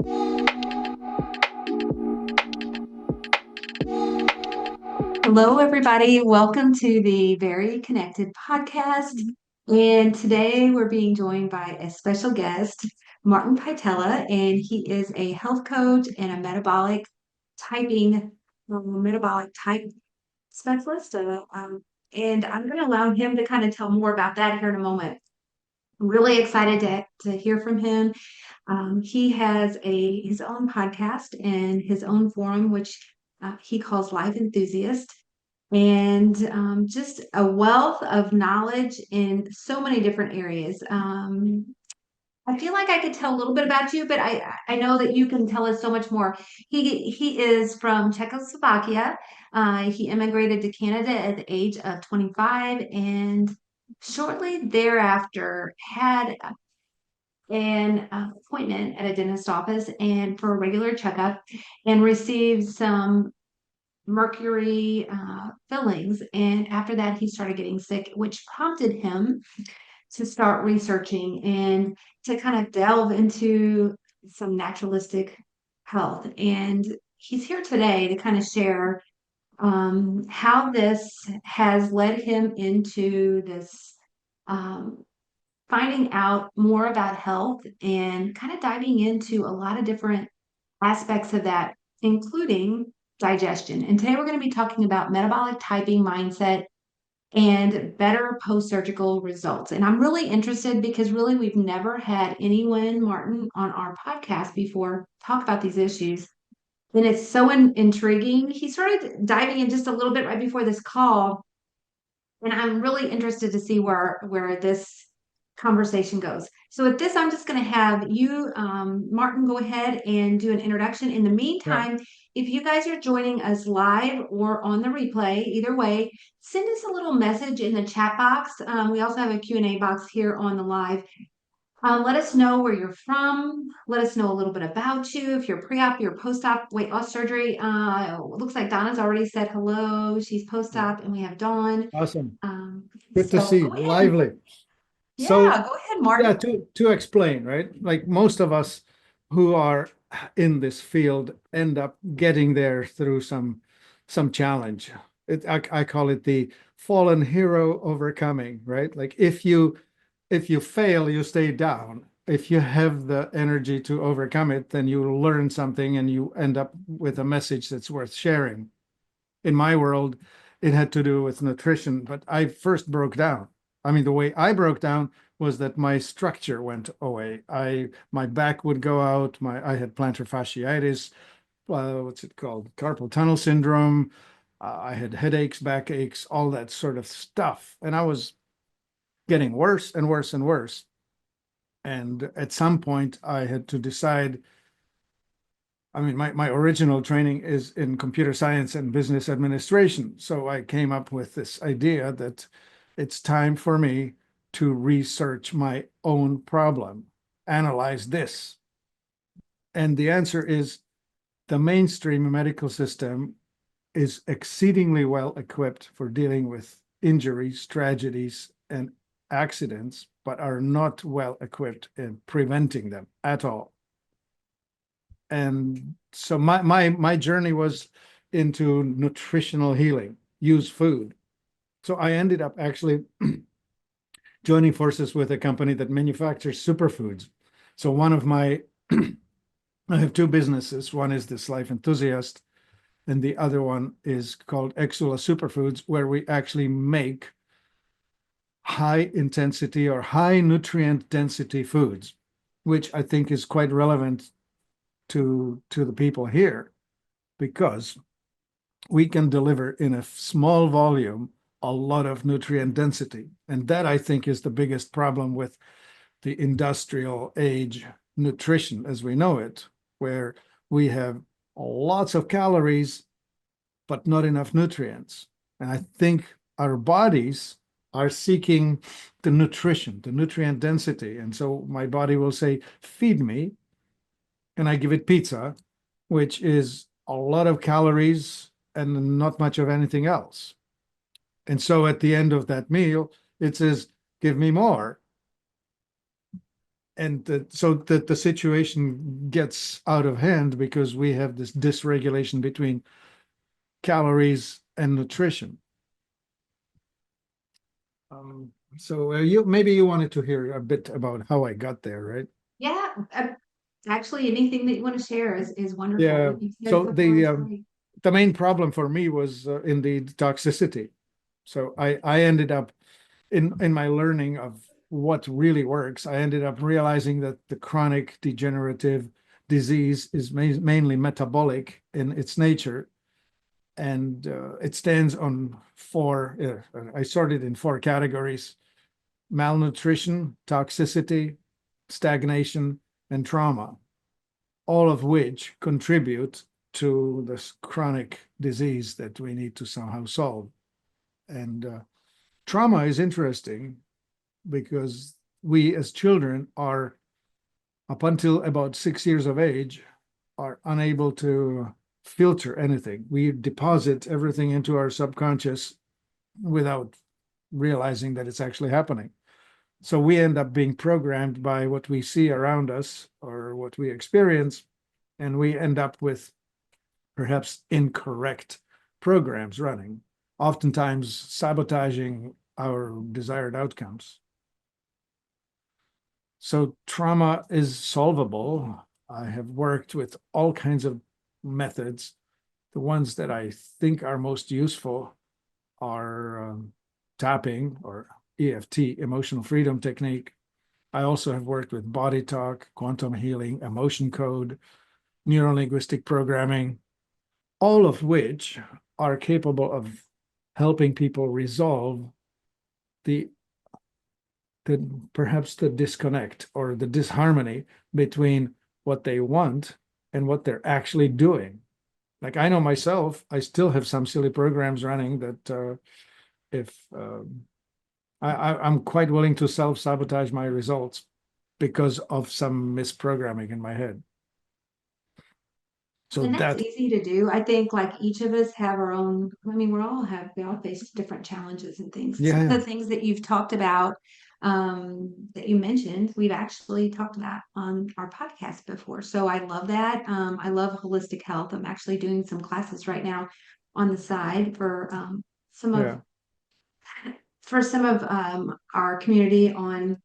Hello, everybody. Welcome to the Very Connected podcast. And today we're being joined by a special guest, Martin Pytela, and he is a health coach and a typing, metabolic type specialist. And I'm going to allow him to kind of tell more about that here in a moment. I'm really excited to hear from him. He has his own podcast and his own forum, which he calls Life Enthusiast, and just a wealth of knowledge in so many different areas. I feel like I could tell a little bit about you, but I know that you can tell us so much more. He is from Czechoslovakia. He immigrated to Canada at the age of 25, and shortly thereafter had an appointment at a dentist office and for a regular checkup, and received some mercury fillings. And after that, he started getting sick, which prompted him to start researching and to kind of delve into some naturalistic health. And he's here today to kind of share how this has led him into this finding out more about health and kind of diving into a lot of different aspects of that, including digestion. And today we're going to be talking about metabolic typing mindset and better post-surgical results. And I'm really interested because really we've never had anyone, Martin, on our podcast before talk about these issues. And it's so intriguing. He started diving in just a little bit right before this call, and I'm really interested to see where this conversation goes. So with this, I'm just going to have you, Martin, go ahead and do an introduction. In the Yeah, meantime, if you guys are joining us live or on the replay, either way, send us a little message in the chat box. We also have a Q&A box here on the live. Let us know where you're from. Let us know a little bit about you. If you're pre-op, you're post-op weight loss surgery. It looks like Donna's already said hello. She's yeah. post-op, and we have Dawn. Awesome. Um, Good to so see. go ahead. Lively. Yeah, So, go ahead, Martin. yeah, to explain, right? Like most of us who are in this field end up getting there through some challenge. I call it the fallen hero overcoming, right? Like if you fail, you stay down. If you have the energy to overcome it, then you learn something and you end up with a message that's worth sharing. In my world, it had to do with nutrition, but I first broke down. I mean, the way I broke down was that my structure went away. My back would go out. I had plantar fasciitis. What's it called? Carpal tunnel syndrome. I had headaches, backaches, all that sort of stuff, and I was getting worse and worse and worse. And at some point, I had to decide. I mean, my original training is in computer science and business administration. So I came up with this idea that it's time for me to research my own problem, analyze this. And the answer is the mainstream medical system is exceedingly well equipped for dealing with injuries, tragedies, and accidents, but are not well equipped in preventing them at all. And so my journey was into nutritional healing, use food. So I ended up actually joining forces with a company that manufactures superfoods. So one of my I have two businesses. One is this Life Enthusiast, and the other one is called Exula Superfoods, where we actually make high intensity or high nutrient density foods, which I think is quite relevant to the people here because we can deliver in a small volume a lot of nutrient density. And that I think is the biggest problem with the industrial age nutrition as we know it, where we have lots of calories, but not enough nutrients. And I think our bodies are seeking the nutrition, the nutrient density. And so my body will say, feed me, and I give it pizza, which is a lot of calories and not much of anything else. And so at the end of that meal, it says, give me more. so that the situation gets out of hand because we have this dysregulation between calories and nutrition. So maybe you wanted to hear a bit about how I got there, right? Yeah, actually, anything that you want to share is wonderful. Yeah. What you said So before is great. the main problem for me was indeed toxicity. So I ended up in my learning of what really works, I ended up realizing that the chronic degenerative disease is mainly metabolic in its nature, and it stands on four. I sorted in four categories: malnutrition, toxicity, stagnation, and trauma, all of which contribute to this chronic disease that we need to somehow solve. And trauma is interesting because we as children are, up until about 6 years of age, are unable to filter anything. We deposit everything into our subconscious without realizing that it's actually happening. So we end up being programmed by what we see around us or what we experience, and we end up with perhaps incorrect programs running, oftentimes sabotaging our desired outcomes. So trauma is solvable. I have worked with all kinds of methods. The ones that I think are most useful are tapping, or EFT, emotional freedom technique. I also have worked with body talk, quantum healing, emotion code, neurolinguistic programming, all of which are capable of helping people resolve the perhaps the disconnect or the disharmony between what they want and what they're actually doing. Like, I know myself, I still have some silly programs running that if I'm quite willing to self-sabotage my results because of some misprogramming in my head. So And that's that, easy to do. I think like each of us have our own, I mean, we all face different challenges and things. Some of yeah, the things that you've talked about, that you mentioned, we've actually talked about on our podcast before. So I love that. I love holistic health. I'm actually doing some classes right now on the side some of yeah, our community on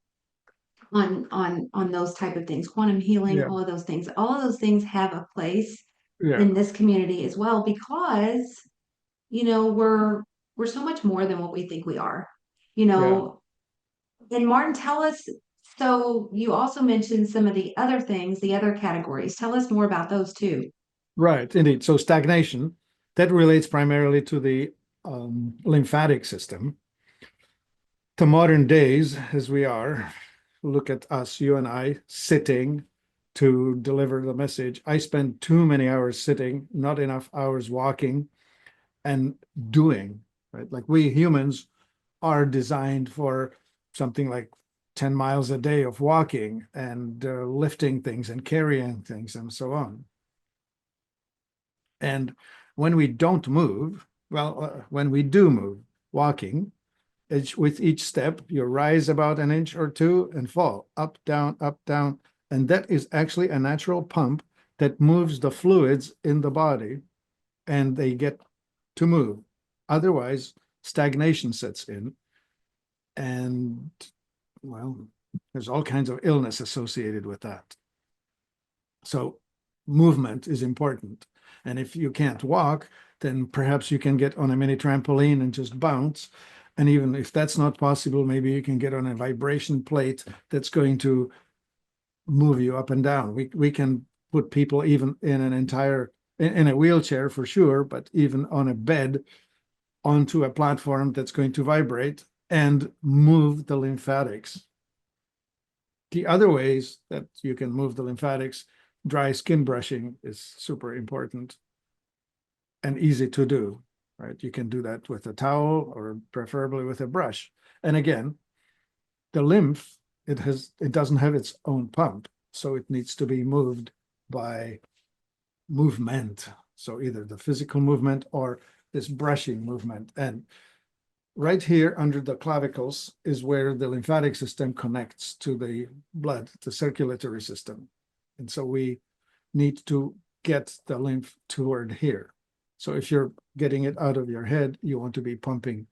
those type of things, quantum healing, yeah, all of those things. All of those things have a place yeah, in this community as well because we're so much more than what we think we are. You yeah. know, and Martin, tell us, so you also mentioned some of the other things, the other categories. Tell us more about those too. Right, indeed. So stagnation, that relates primarily to the lymphatic system. To modern days, as we are, look at us, you and I, sitting to deliver the message. I spend too many hours sitting, not enough hours walking and doing, right? Like, we humans are designed for something like 10 miles a day of walking and lifting things and carrying things and so on. And when we don't move, when we do move, walking, with each step, you rise about an inch or two and fall up, down, up, down. And that is actually a natural pump that moves the fluids in the body and they get to move. Otherwise, stagnation sets in. And, well, there's all kinds of illness associated with that. So movement is important. And if you can't walk, then perhaps you can get on a mini trampoline and just bounce. And even if that's not possible, maybe you can get on a vibration plate that's going to move you up and down. We can put people even in in a wheelchair for sure, but even on a bed onto a platform that's going to vibrate and move the lymphatics. The other ways that you can move the lymphatics, dry skin brushing is super important and easy to do, right? You can do that with a towel or preferably with a brush. And again, the lymph, it doesn't have its own pump, so it needs to be moved by movement. So either the physical movement or this brushing movement. And right here under the clavicles is where the lymphatic system connects to the blood, the circulatory system. And so we need to get the lymph toward here. So if you're getting it out of your head, you want to be pumping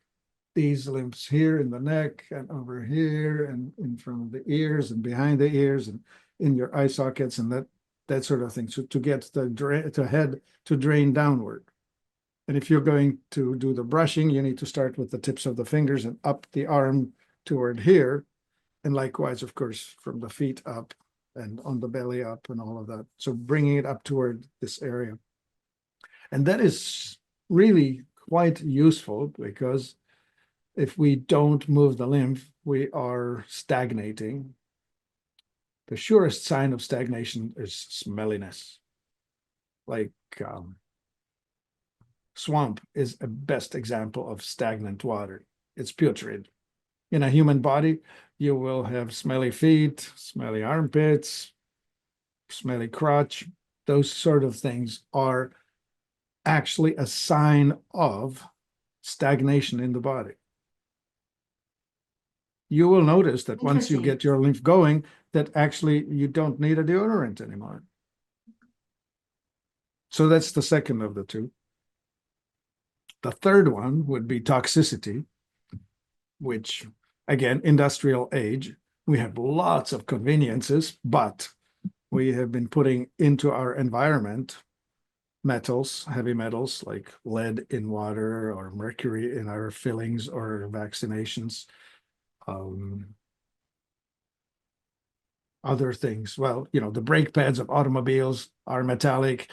these lymphs here in the neck and over here and in front of the ears and behind the ears and in your eye sockets and that sort of thing. So to get the head to drain downward. And if you're going to do the brushing, you need to start with the tips of the fingers and up the arm toward here. And likewise, of course, from the feet up and on the belly up and all of that. So bringing it up toward this area. And that is really quite useful because if we don't move the lymph, we are stagnating. The surest sign of stagnation is smelliness. Like swamp is a best example of stagnant water. It's putrid. In a human body, you will have smelly feet, smelly armpits, smelly crotch. Those sort of things are actually a sign of stagnation in the body. You will notice that once you get your lymph going, that actually you don't need a deodorant anymore. So that's the second of the two. The third one would be toxicity, which, again, industrial age. We have lots of conveniences, but we have been putting into our environment metals, heavy metals like lead in water or mercury in our fillings or vaccinations. Other things. Well, the brake pads of automobiles are metallic.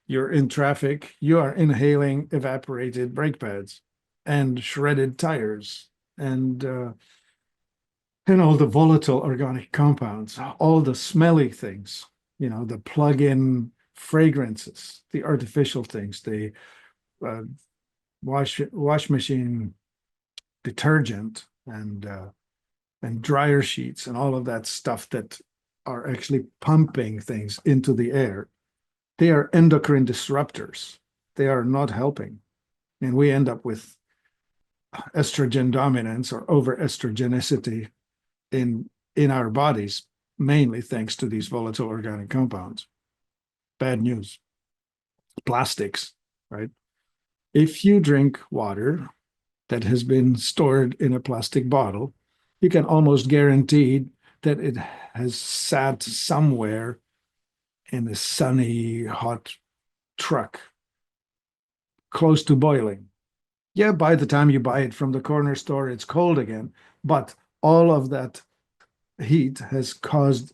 You're in traffic, you are inhaling evaporated brake pads and shredded tires and all the volatile organic compounds, all the smelly things, the plug-in fragrances, the artificial things, the wash machine detergent and dryer sheets and all of that stuff that are actually pumping things into the air. They are endocrine disruptors. They are not helping. And we end up with estrogen dominance or overestrogenicity in our bodies, mainly thanks to these volatile organic compounds. Bad news. Plastics, right? If you drink water that has been stored in a plastic bottle, you can almost guarantee that it has sat somewhere in a sunny, hot truck, close to boiling. Yeah, by the time you buy it from the corner store, it's cold again, but all of that heat has caused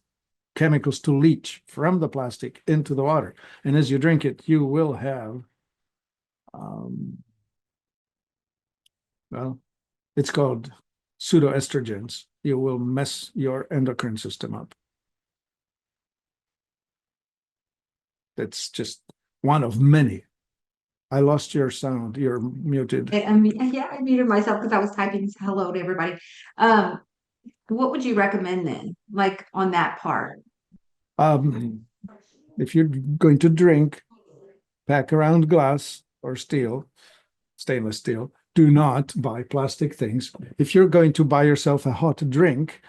chemicals to leach from the plastic into the water. And as you drink it, you will have, well, it's called pseudoestrogens. You will mess your endocrine system up. That's just one of many. I lost your sound. You're muted. I muted myself because I was typing hello to everybody. What would you recommend then, like on that part? If you're going to drink, pack around glass or steel, stainless steel. Do not buy plastic things. If you're going to buy yourself a hot drink,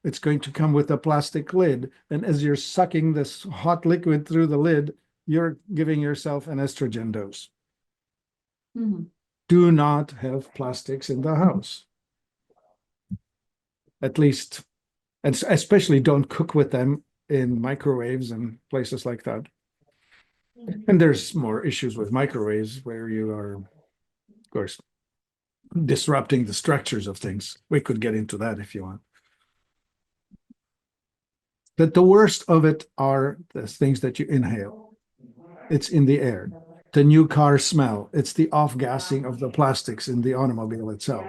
it's going to come with a plastic lid. And as you're sucking this hot liquid through the lid, you're giving yourself an estrogen dose. Mm-hmm. Do not have plastics in the house. At least, and especially don't cook with them in microwaves and places like that. And there's more issues with microwaves where you are, of course, disrupting the structures of things. We could get into that if you want. But the worst of it are the things that you inhale. It's in the air. The new car smell. It's the off-gassing of the plastics in the automobile itself.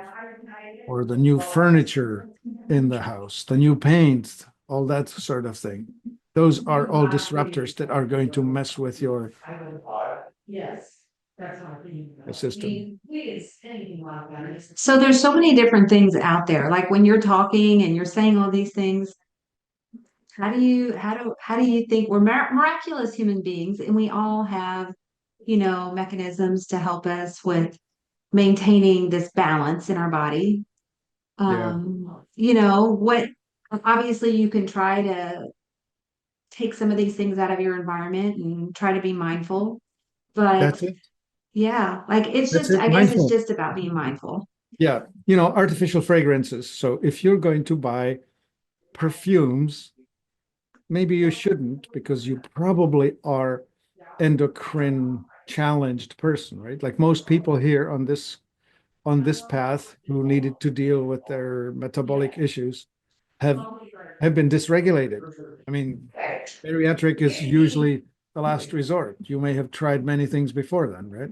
Or the new furniture in the house, the new paint, all that sort of thing. Those are all disruptors that are going to mess with your system. So there's so many different things out there. Like when you're talking and you're saying all these things, how do you think we're miraculous human beings and we all have, mechanisms to help us with maintaining this balance in our body. Yeah, What obviously you can try to take some of these things out of your environment and try to be mindful. that's But it. yeah, like it's That's just, it. I guess it's Mindful. just about being mindful. Yeah. Artificial fragrances. So if you're going to buy perfumes, maybe you shouldn't because you probably are endocrine challenged person, right? Like most people here on this path who needed to deal with their metabolic issues have have been dysregulated. I mean, bariatric is usually the last resort. You may have tried many things before then, right?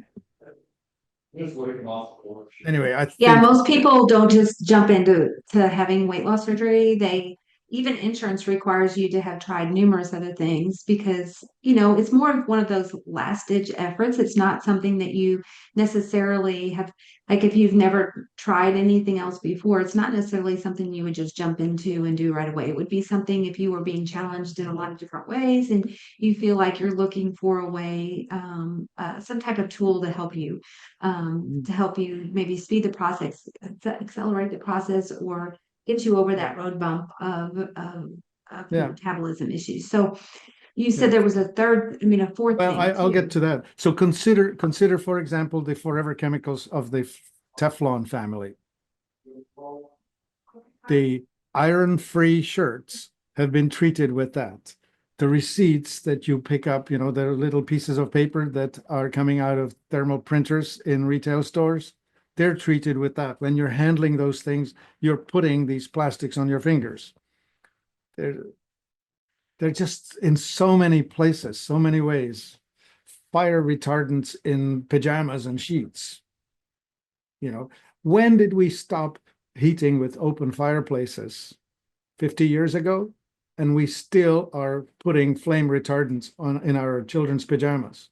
Anyway, I Yeah, think most people don't just jump into having weight loss surgery. They even insurance requires you to have tried numerous other things because, it's more of one of those last ditch efforts. It's not something that you necessarily have, like if you've never tried anything else before, it's not necessarily something you would just jump into and do right away. It would be something if you were being challenged in a lot of different ways and you feel like you're looking for a way, some type of tool to help you maybe speed the process, accelerate the process, or get you over that road bump of your yeah, metabolism issues. So you said yeah. there was a fourth Well, thing I'll get too. to that. So consider, for example, the forever chemicals of the Teflon family. The iron-free shirts have been treated with that. The receipts that you pick up, the little pieces of paper that are coming out of thermal printers in retail stores, they're treated with that. When you're handling those things, you're putting these plastics on your fingers. They're they're just in so many places, so many ways. Fire retardants in pajamas and sheets. You know, when did we stop heating with open fireplaces? 50 years ago, and we still are putting flame retardants on in our children's pajamas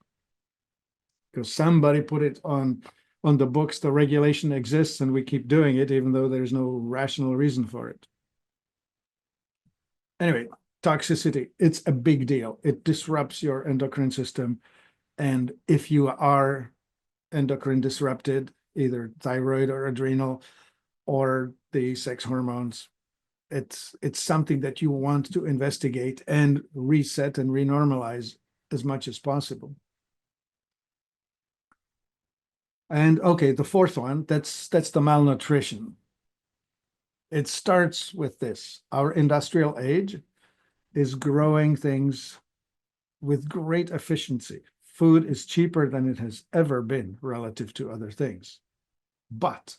because somebody put it on the books. The regulation exists, and we keep doing it, even though there's no rational reason for it. Anyway, toxicity, it's a big deal. It disrupts your endocrine system. And if you are endocrine disrupted, either thyroid or adrenal or the sex hormones, it's something that you want to investigate and reset and renormalize as much as possible. And okay, the fourth one, that's the malnutrition. It starts with this. Our industrial age is growing things with great efficiency. Food is cheaper than it has ever been relative to other things. But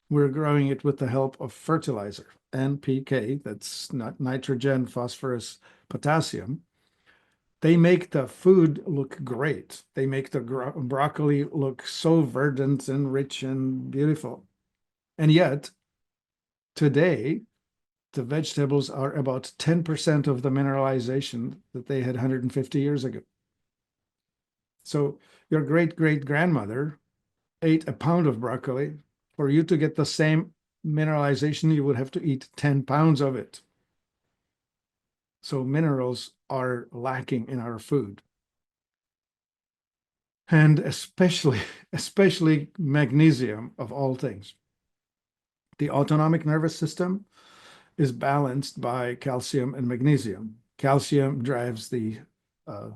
we're growing it with the help of fertilizer, NPK, that's not nitrogen, phosphorus, potassium. They make the food look great. They make the broccoli look so verdant and rich and beautiful. And yet, today, the vegetables are about 10% of the mineralization that they had 150 years ago. So your great great grandmother ate a pound of broccoli. For you to get the same mineralization, you would have to eat 10 pounds of it. So minerals are lacking in our food. And especially magnesium of all things. The autonomic nervous system is balanced by calcium and magnesium. Calcium drives the uh,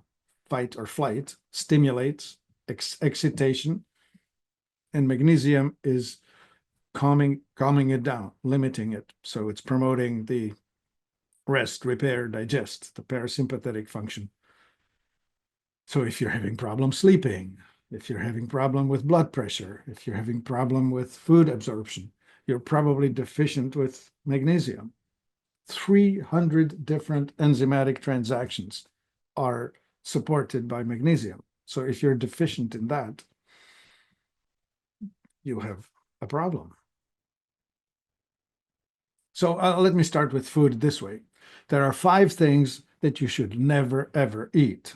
fight or flight, stimulates excitation, and magnesium is calming it down, limiting it. So it's promoting the rest, repair, digest, the parasympathetic function. So if you're having problem sleeping, if you're having problem with blood pressure, if you're having problem with food absorption, you're probably deficient with magnesium. 300 different enzymatic transactions are supported by magnesium. So if you're deficient in that, you have a problem. So let me start with food this way. There are 5 things that you should never, ever eat.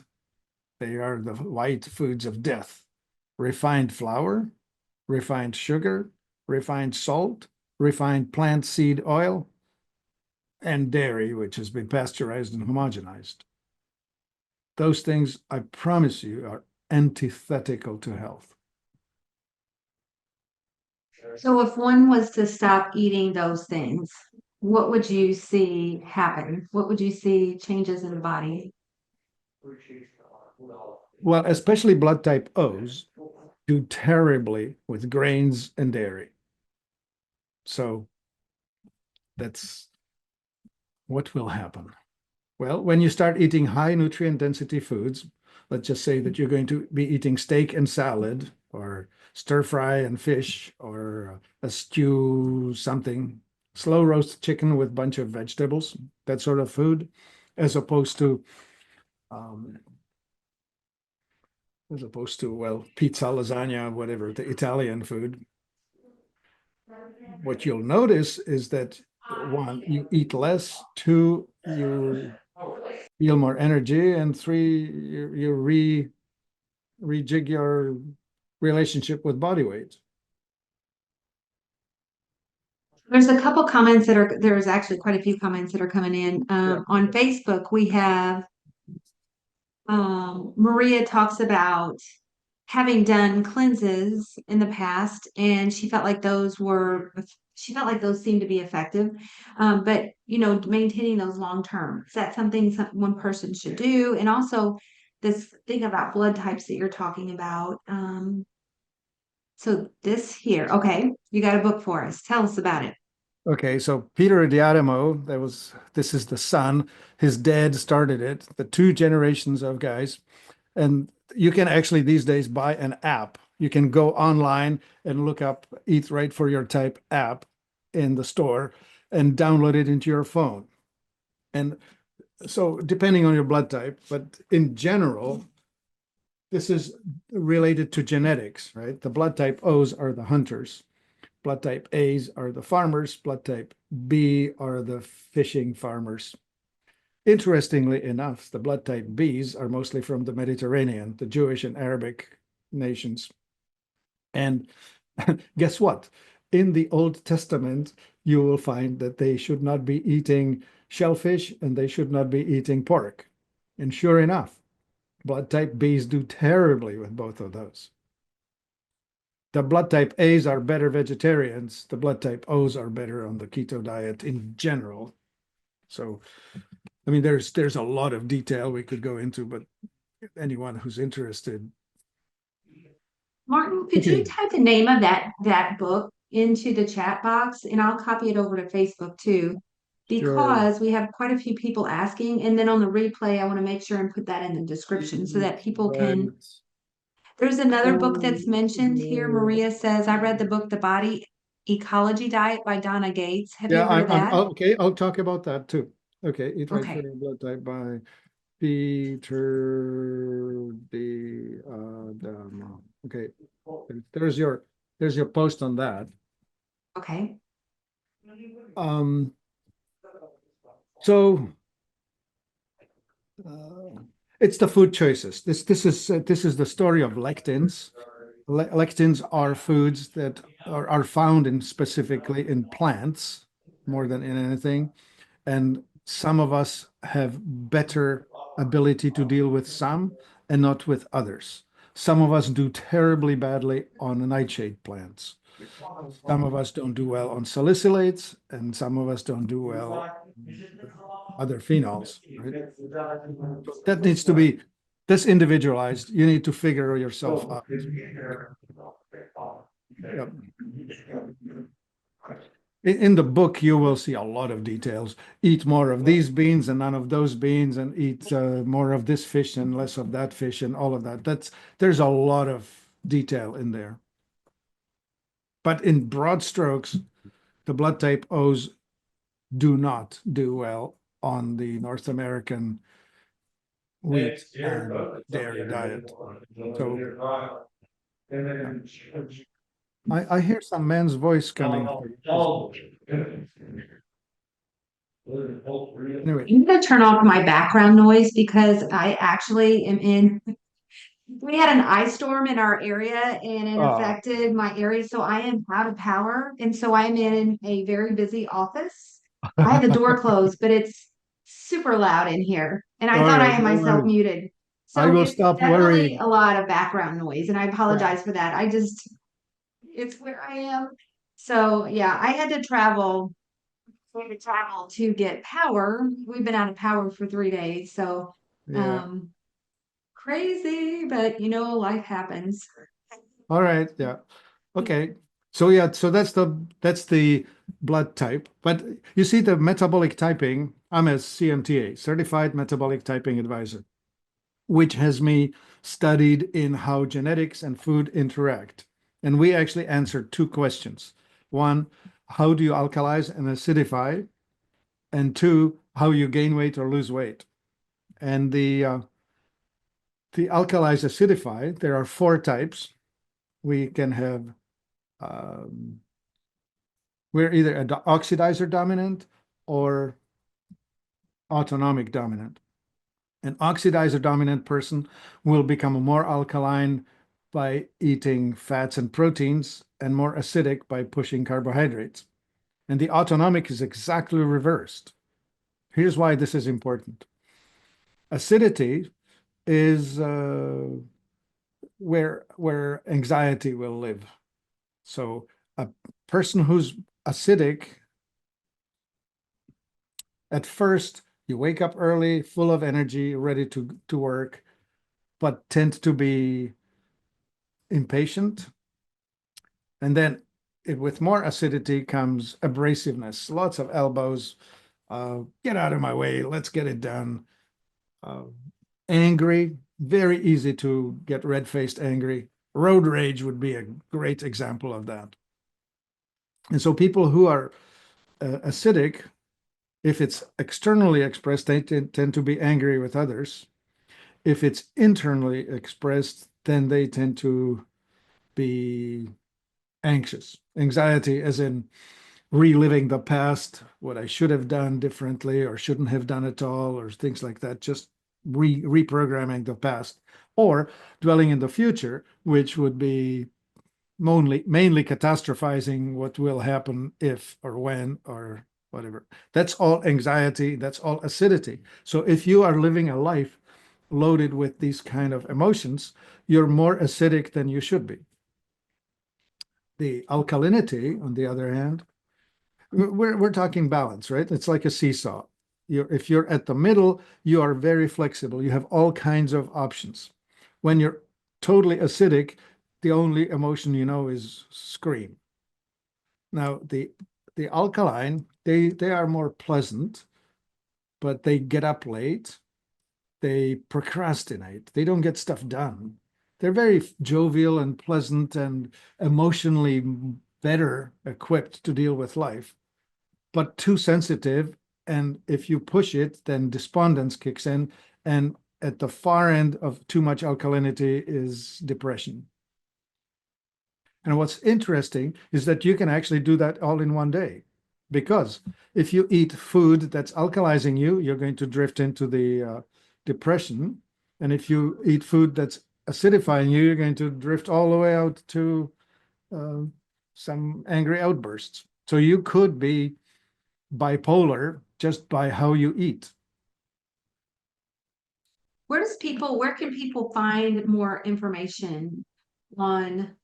They are the white foods of death: refined flour, refined sugar, refined salt, refined plant seed oil, and dairy, which has been pasteurized and homogenized. Those things, I promise you, are antithetical to health. So if one was to stop eating those things, what would you see happen? What would you see changes in the body? Well, especially blood type O's do terribly with grains and dairy. So that's what will happen. Well, when you start eating high nutrient density foods, let's just say that you're going to be eating steak and salad or stir fry and fish or a stew, something, slow roast chicken with a bunch of vegetables, that sort of food, as opposed to um, well, pizza, lasagna, whatever, the Italian food. What you'll notice is that one, you eat less, two, you feel more energy, and three, you rejig your relationship with body weight. There's a couple comments that are, there's actually quite a few comments that are coming in. Yeah. On Facebook, we have Maria talks about having done cleanses in the past, and she felt like those seemed to be effective. But maintaining those long term, is that something one person should do? And also this thing about blood types that you're talking about. So this here, okay, you got a book for us. Tell us about it. Okay, so Peter Diademo, this is the son. His dad started it, the two generations of guys. And you can actually these days buy an app. You can go online and look up Eat Right for Your Type app in the store and download it into your phone. And so depending on your blood type, but in general, this is related to genetics, right? The blood type O's are the hunters. Blood type A's are the farmers. Blood type B are the fishing farmers. Interestingly enough, the blood type Bs are mostly from the Mediterranean, the Jewish and Arabic nations. And guess what? In the Old Testament, you will find that they should not be eating shellfish and they should not be eating pork. And sure enough, blood type Bs do terribly with both of those. The blood type A's are better vegetarians. The blood type O's are better on the keto diet in general. So, I mean, there's a lot of detail we could go into, but anyone who's interested. Martin, could you type the name of that book into the chat box, and I'll copy it over to Facebook too, Sure. because we have quite a few people asking, and then on the replay, I want to make sure and put that in the description so that people can. Right. There's another book that's mentioned here. Maria says, I read the book The Body Ecology Diet by Donna Gates. Have you Yeah, heard of that? okay. I'll talk about that too. Okay, Eat Right for Okay. Your Blood Type by Peter okay, there's your post on that. Okay. Um, so it's the food choices. This is the story of lectins. Lectins are foods that are found in specifically in plants more than in anything. And some of us have better ability to deal with some and not with others. Some of us do terribly badly on nightshade plants. Some of us don't do well on salicylates, and some of us don't do well with other phenols, right? So that needs to be this individualized. You need to figure yourself out. Yep. In the book, you will see a lot of details. Eat more of these beans and none of those beans, and eat more of this fish and less of that fish, and all of that. There's a lot of detail in there. But in broad strokes, the blood type O's do not do well on the North American wheat and dairy diet. So I hear some man's voice coming through. Anyway, I'm going to turn off my background noise because I actually am in. We had an ice storm in our area and it uh, affected my area. So I am out of power. And so I'm in a very busy office. I have the door closed, but it's super loud in here. And I all thought I right, had no myself worries. muted. I So will it's stop definitely worrying. a lot of background noise. And I Yeah. apologize for that. It's where I am. So yeah, I had to travel. We had to travel to get power. We've been out of power for 3 days, so Yeah. um, crazy. But life happens. All right. Yeah. Okay. So yeah, so that's the blood type. But you see the metabolic typing, I'm a CMTA, Certified Metabolic Typing Advisor, which has me studied in how genetics and food interact. And we actually answered two questions. One, how do you alkalize and acidify? And two, how you gain weight or lose weight. And the alkalize acidify, there are four types. We can have um, we're either an oxidizer dominant or autonomic dominant. An oxidizer dominant person will become more alkaline by eating fats and proteins and more acidic by pushing carbohydrates. And the autonomic is exactly reversed. Here's why this is important. Acidity is where anxiety will live. So a person who's acidic, at first you wake up early, full of energy, ready to work, but tend to be impatient. And then with more acidity comes abrasiveness, lots of elbows. Get out of my way, let's get it done. Uh, Angry, very easy to get red-faced angry. Road rage would be a great example of that. And so people who are acidic, if it's externally expressed, they tend to be angry with others. If it's internally expressed, then they tend to be anxious. Anxiety, as in reliving the past, what I should have done differently or shouldn't have done at all, or things like that, just reprogramming the past, or dwelling in the future, which would be mainly catastrophizing what will happen if or when or whatever. That's all anxiety, that's all acidity. So if you are living a life loaded with these kind of emotions, you're more acidic than you should be. The alkalinity, on the other hand, we're talking balance, right? It's like a seesaw. If you're at the middle, you are very flexible. You have all kinds of options. When you're totally acidic, the only emotion you know is scream. Now, the alkaline, they are more pleasant, but they get up late. They procrastinate. They don't get stuff done. They're very jovial and pleasant and emotionally better equipped to deal with life, but too sensitive. And if you push it, then despondence kicks in. And at the far end of too much alkalinity is depression. And what's interesting is that you can actually do that all in one day. Because if you eat food that's alkalizing you, you're going to drift into the depression. And if you eat food that's acidifying you, you're going to drift all the way out to uh, some angry outbursts. So you could be bipolar just by how you eat. Where can people find more information on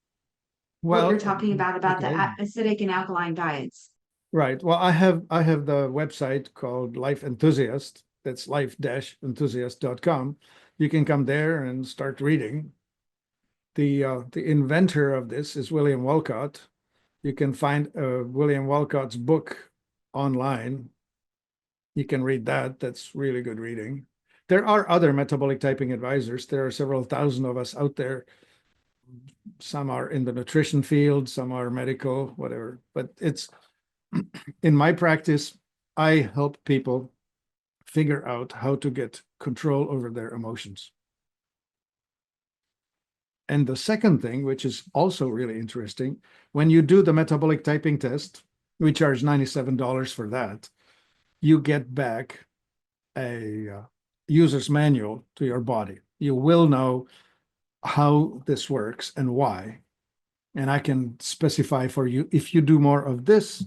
what you're Well, talking about the okay, acidic and alkaline diets? right. Well, I have the website called Life Enthusiast. That's life-enthusiast.com. You can come there and start reading. The inventor of this is William Walcott. You can find William Walcott's book online. You can read that. That's really good reading. There are other metabolic typing advisors. There are several thousand of us out there. Some are in the nutrition field, some are medical, whatever. But it's in my practice, I help people figure out how to get control over their emotions. And the second thing, which is also really interesting, when you do the metabolic typing test, we charge $97 for that, you get back a user's manual to your body. You will know how this works and why. And I can specify for you, if you do more of this,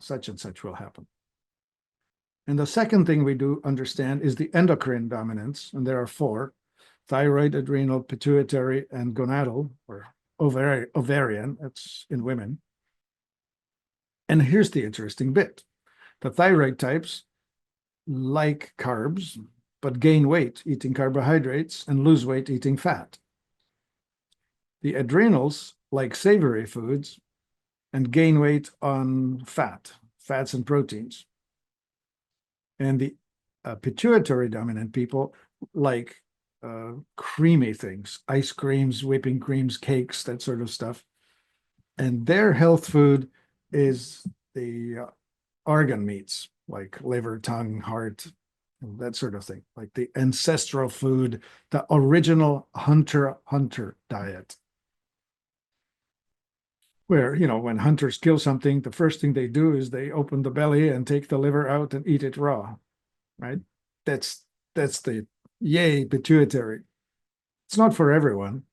such and such will happen. And the second thing we do understand is the endocrine dominance, and there are four: thyroid, adrenal, pituitary, and gonadal, or ovarian, that's in women. And here's the interesting bit. The thyroid types like carbs, but gain weight eating carbohydrates and lose weight eating fat. The adrenals like savory foods and gain weight on fats and proteins. And the pituitary dominant people like creamy things, ice creams, whipping creams, cakes, that sort of stuff. And their health food is the organ meats like liver, tongue, heart, that sort of thing, like the ancestral food, the original hunter diet. Where, when hunters kill something, the first thing they do is they open the belly and take the liver out and eat it raw, right? That's the yay pituitary. It's not for everyone,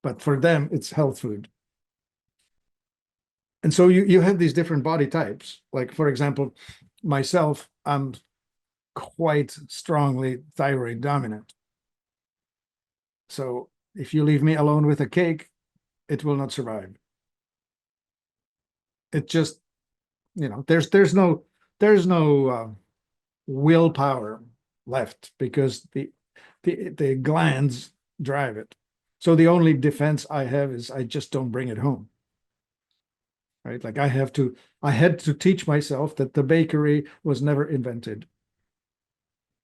but for them, it's health food. And so you have these different body types. Like, for example, myself, I'm quite strongly thyroid dominant. So if you leave me alone with a cake, it will not survive. It just, there's no willpower left because the glands drive it. So the only defense I have is I just don't bring it home. Right? Like I had to teach myself that the bakery was never invented.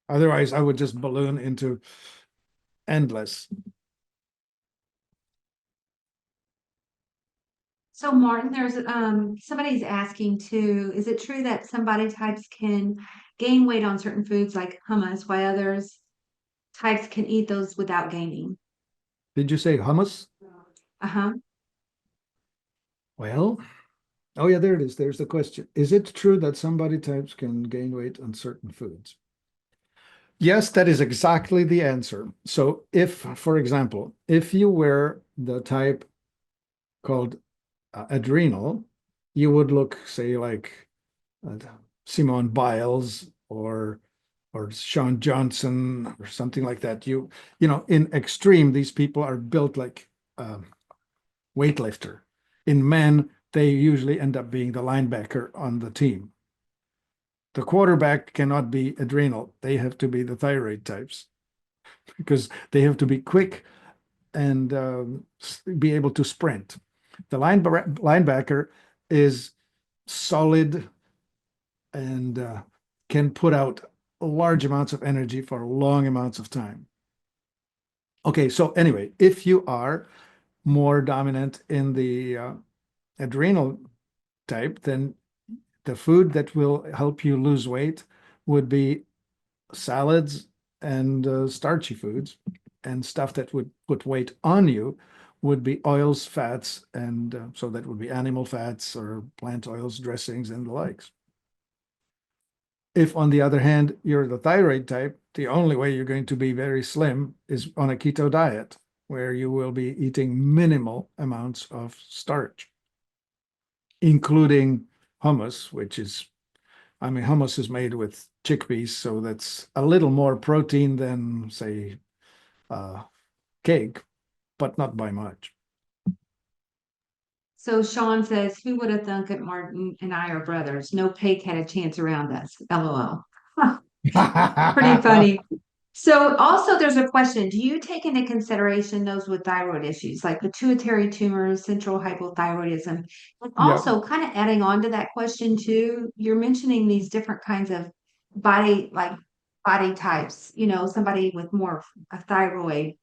Otherwise, I would just balloon into endless. So Martin, there's somebody's asking too, is it true that some body types can gain weight on certain foods like hummus, while others types can eat those without gaining? Did you say hummus? Uh-huh. Well, oh yeah, there it is. There's the question. Is it true that some body types can gain weight on certain foods? Yes, that is exactly the answer. So if, for example, if you were the type called adrenal, you would look, say, like Simone Biles or Sean Johnson or something like that. In extreme, these people are built like weightlifter. In men, they usually end up being the linebacker on the team. The quarterback cannot be adrenal. They have to be the thyroid types because they have to be quick and be able to sprint. The linebacker is solid and can put out large amounts of energy for long amounts of time. Okay, so anyway, if you are more dominant in the adrenal type, then the food that will help you lose weight would be salads and starchy foods, and stuff that would put weight on you would be oils, fats, and so that would be animal fats or plant oils, dressings, and the likes. If, on the other hand, you're the thyroid type, the only way you're going to be very slim is on a keto diet, where you will be eating minimal amounts of starch, including hummus, hummus is made with chickpeas, so that's a little more protein than, say, cake, but not by much. So Sean says, who would have thunk that Martin and I are brothers? No pig had a chance around us. LOL. Pretty funny. So also there's a question. Do you take into consideration those with thyroid issues like pituitary tumors, central hypothyroidism? And Yeah, also kind of adding on to that question too, you're mentioning these different kinds of body, like body types, somebody with more of a thyroid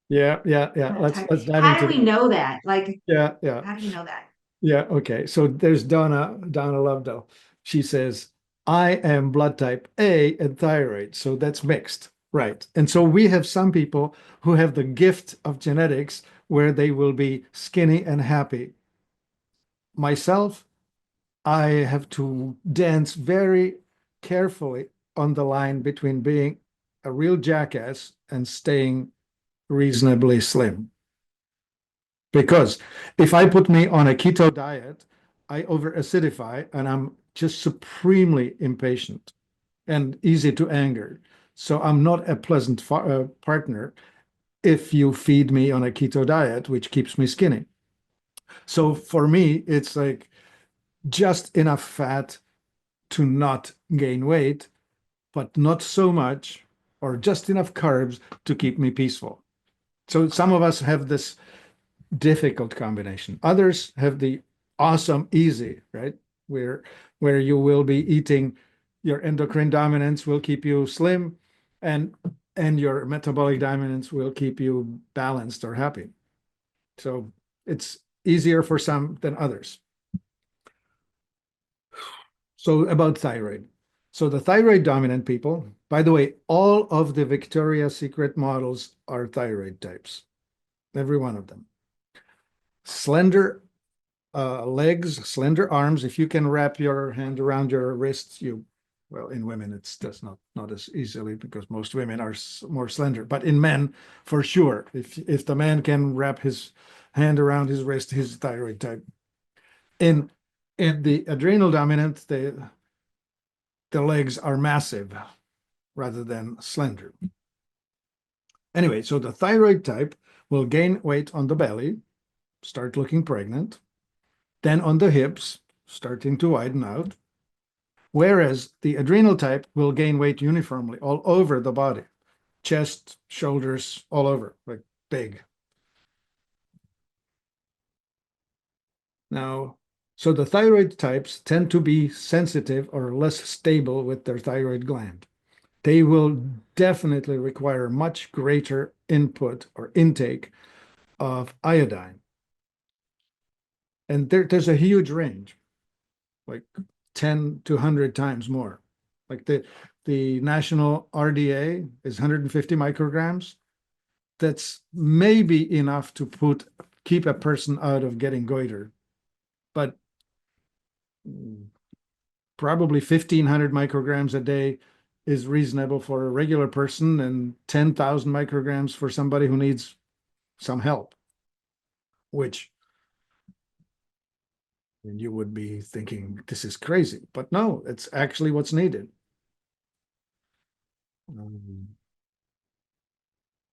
yeah. type. Let's dive How into do we that. know that? Like, Yeah. how do you know that? Yeah, okay. So there's Donna Lovedell. She says, I am blood type A and thyroid, so that's mixed. Right. And so we have some people who have the gift of genetics where they will be skinny and happy. Myself, I have to dance very carefully on the line between being a real jackass and staying reasonably slim. Because if I put me on a keto diet, I over acidify and I'm just supremely impatient and easy to anger. So I'm not a pleasant partner if you feed me on a keto diet, which keeps me skinny. So for me, it's like just enough fat to not gain weight, but not so much, or just enough carbs to keep me peaceful. So some of us have this difficult combination. Others have the awesome easy, right? Where where you will be eating, your endocrine dominance will keep you slim, and your metabolic dominance will keep you balanced or happy. So it's easier for some than others. So about thyroid. So the thyroid dominant people, by the way, all of the Victoria's Secret models are thyroid types, every one of them. Slender legs, slender arms. If you can wrap your hand around your wrists, well, in women, it's just not as easily because most women are more slender. But in men, for sure, if the man can wrap his hand around his wrist, he's thyroid type. In the adrenal dominant, the legs are massive rather than slender. Anyway, so the thyroid type will gain weight on the belly, start looking pregnant, then on the hips, starting to widen out, whereas the adrenal type will gain weight uniformly all over the body, chest, shoulders, all over, like big. Now, so the thyroid types tend to be sensitive or less stable with their thyroid gland. They will definitely require much greater input or intake of iodine. And there's a huge range, like 10 to 100 times more. Like the national RDA is 150 micrograms. That's maybe enough to keep a person out of getting goiter, but probably 1,500 micrograms a day is reasonable for a regular person, and 10,000 micrograms for somebody who needs some help, which you would be thinking this is crazy, but no, it's actually what's needed.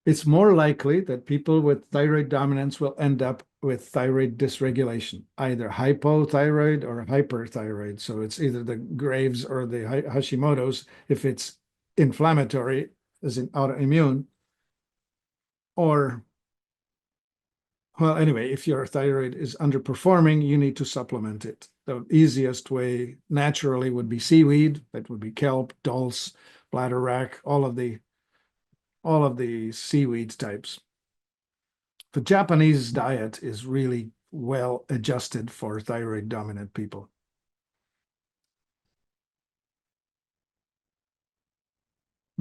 It's more likely that people with thyroid dominance will end up with thyroid dysregulation, either hypothyroid or hyperthyroid. So it's either the Graves or the Hashimoto's if it's inflammatory, as in autoimmune, or, well, anyway, if your thyroid is underperforming, you need to supplement it. The easiest way naturally would be seaweed. That would be kelp, dulse, bladderwrack, all of the seaweed types. The Japanese diet is really well adjusted for thyroid dominant people.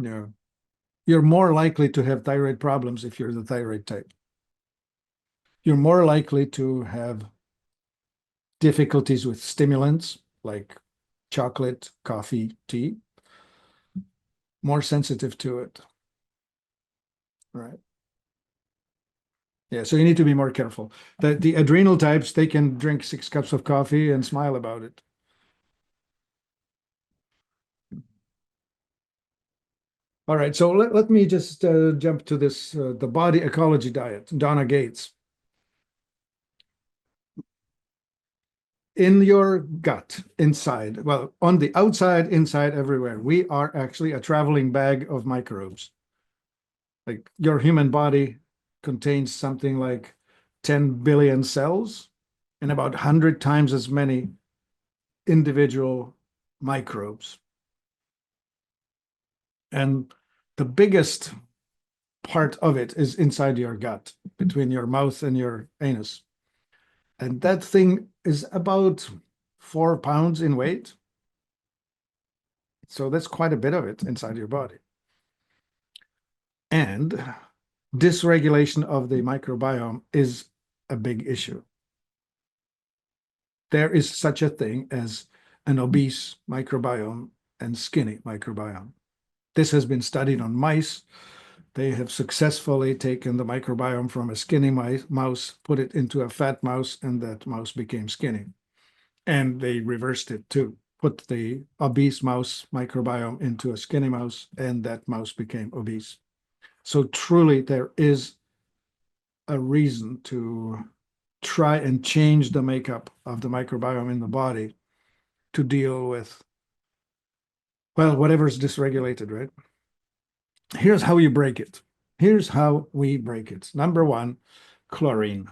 Yeah. You're more likely to have thyroid problems if you're the thyroid type. You're more likely to have difficulties with stimulants like chocolate, coffee, tea, more sensitive to it. Right. Yeah, so you need to be more careful. The adrenal types, they can drink 6 cups of coffee and smile about it. All right, so let me just jump to this, the body ecology diet, Donna Gates. In your gut, inside, well, on the outside, inside, everywhere, we are actually a traveling bag of microbes. Like your human body contains something like 10 billion cells and about 100 times as many individual microbes. And the biggest part of it is inside your gut, between your mouth and your anus. And that thing is about 4 pounds in weight. So that's quite a bit of it inside your body. And dysregulation of the microbiome is a big issue. There is such a thing as an obese microbiome and skinny microbiome. This has been studied on mice. They have successfully taken the microbiome from a skinny mouse, put it into a fat mouse, and that mouse became skinny. And they reversed it too, put the obese mouse microbiome into a skinny mouse, and that mouse became obese. So truly, there is a reason to try and change the makeup of the microbiome in the body to deal with, well, whatever's dysregulated, right? Here's how you break it. Here's how we break it. Number one, chlorine.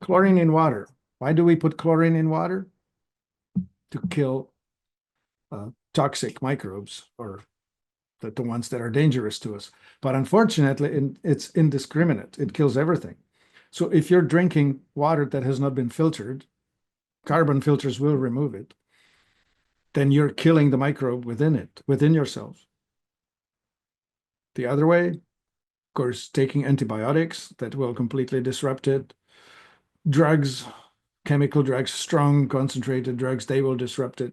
Chlorine in water. Why do we put chlorine in water? To kill toxic microbes, or the ones that are dangerous to us. But unfortunately, it's indiscriminate. It kills everything. So if you're drinking water that has not been filtered, carbon filters will remove it, then you're killing the microbe within it, within yourself. The other way, of course, taking antibiotics that will completely disrupt it. Drugs, chemical drugs, strong concentrated drugs, they will disrupt it.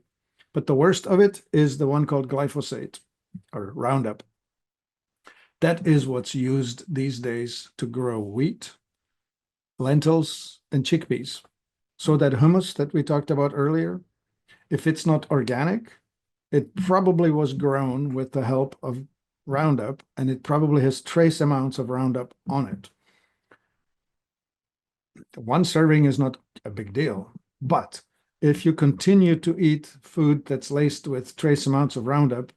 But the worst of it is the one called glyphosate or Roundup. That is what's used these days to grow wheat, lentils, and chickpeas. So that hummus that we talked about earlier, if it's not organic, it probably was grown with the help of Roundup, and it probably has trace amounts of Roundup on it. One serving is not a big deal, but if you continue to eat food that's laced with trace amounts of Roundup,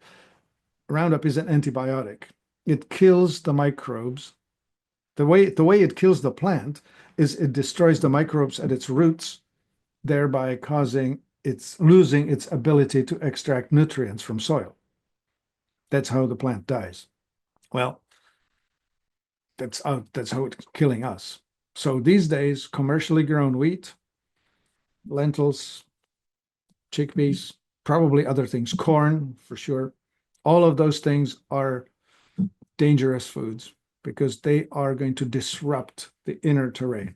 Roundup is an antibiotic. It kills the microbes. The way it kills the plant is it destroys the microbes at its roots, thereby causing it's losing its ability to extract nutrients from soil. That's how the plant dies. Well, that's how it's killing us. So these days, commercially grown wheat, lentils, chickpeas, probably other things, corn for sure. All of those things are dangerous foods because they are going to disrupt the inner terrain.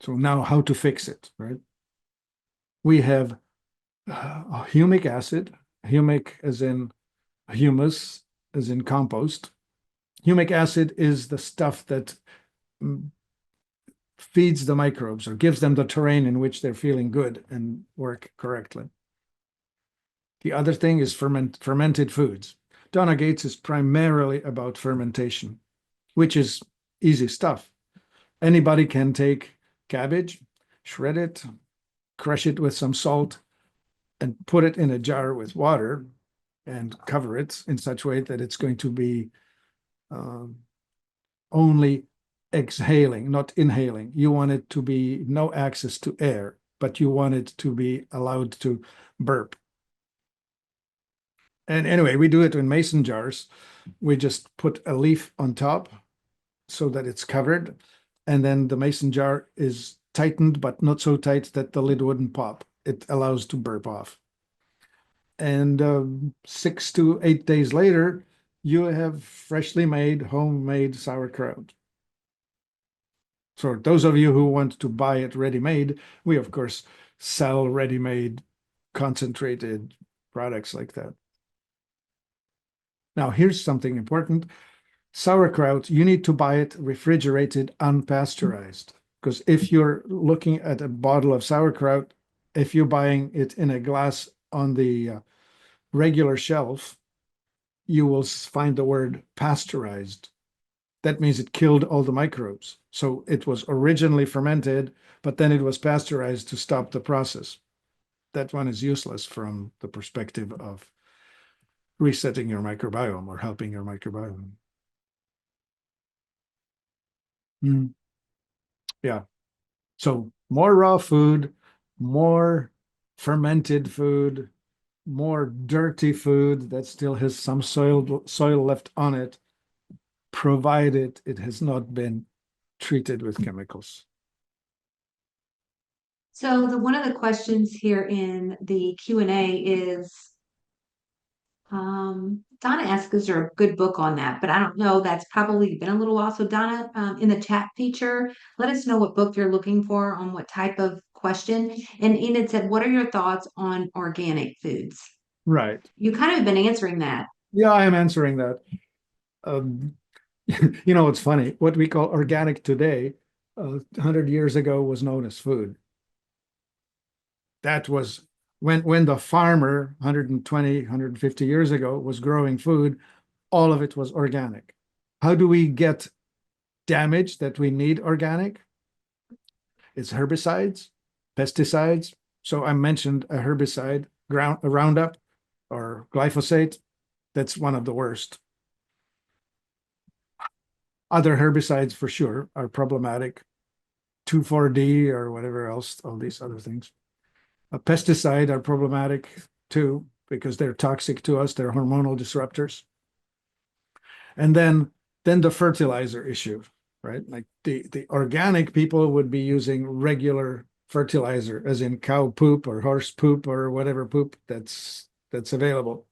So now how to fix it, right? We have humic acid, humic as in humus, as in compost. Humic acid is the stuff that feeds the microbes or gives them the terrain in which they're feeling good and work correctly. The other thing is fermented foods. Donna Gates is primarily about fermentation, which is easy stuff. Anybody can take cabbage, shred it, crush it with some salt, and put it in a jar with water and cover it in such a way that it's going to be only exhaling, not inhaling. You want it to be no access to air, but you want it to be allowed to burp. And anyway, we do it in mason jars. We just put a leaf on top so that it's covered. And then the mason jar is tightened, but not so tight that the lid wouldn't pop. It allows to burp off. And 6 to 8 days later, you have freshly made homemade sauerkraut. So those of you who want to buy it ready-made, we of course sell ready-made concentrated products like that. Now, here's something important. Sauerkraut, you need to buy it refrigerated, unpasteurized. Because if you're looking at a bottle of sauerkraut, if you're buying it in a glass on the regular shelf, you will find the word pasteurized. That means it killed all the microbes. So it was originally fermented, but then it was pasteurized to stop the process. That one is useless from the perspective of resetting your microbiome or helping your microbiome. Yeah. So more raw food, more fermented food, more dirty food that still has some soil left on it, provided it has not been treated with chemicals. So one of the questions here in the Q&A is, Donna asked, is there a good book on that? But I don't know. That's probably been a little while. So Donna, in the chat feature, let us know what book you're looking for on what type of question. And Enid said, what are your thoughts on organic foods? Right. You kind of have been answering that. Yeah, I am answering that. It's funny. What we call organic today, 100 years ago was known as food. That was when the farmer 120, 150 years ago was growing food, all of it was organic. How do we get damage that we need organic? It's herbicides, pesticides. So I mentioned a herbicide, a Roundup or glyphosate. That's one of the worst. Other herbicides for sure are problematic. 2,4-D or whatever else, all these other things. A pesticide are problematic too because they're toxic to us. They're hormonal disruptors. And then the fertilizer issue, right? Like the organic people would be using regular fertilizer, as in cow poop or horse poop or whatever poop that's available.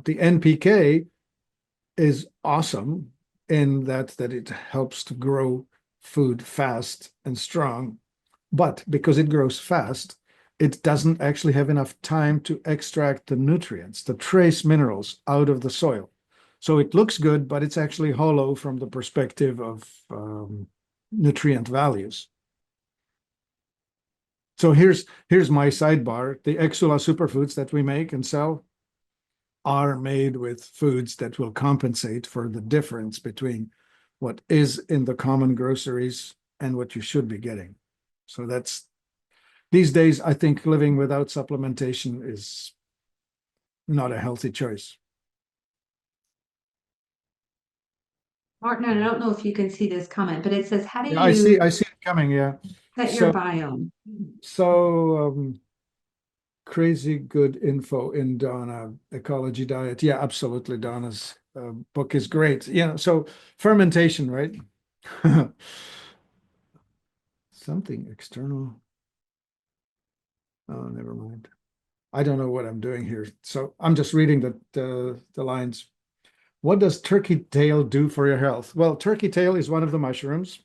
The NPK is awesome in that it helps to grow food fast and strong, but because it grows fast, it doesn't actually have enough time to extract the nutrients, the trace minerals out of the soil. So it looks good, but it's actually hollow from the perspective of nutrient values. So here's my sidebar. The Exula superfoods that we make and sell are made with foods that will compensate for the difference between what is in the common groceries and what you should be getting. So that's these days, I think living without supplementation is not a healthy choice. Martin, I don't know if you can see this comment, but it says, how do Yeah, you I see it coming. Yeah. cut your So, biome? crazy good info in Donna Ecology Diet. Yeah, absolutely. Donna's book is great. Yeah. So fermentation, right? Something external. Oh, never mind. I don't know what I'm doing here. So I'm just reading the lines. What does turkey tail do for your health? Well, turkey tail is one of the mushrooms.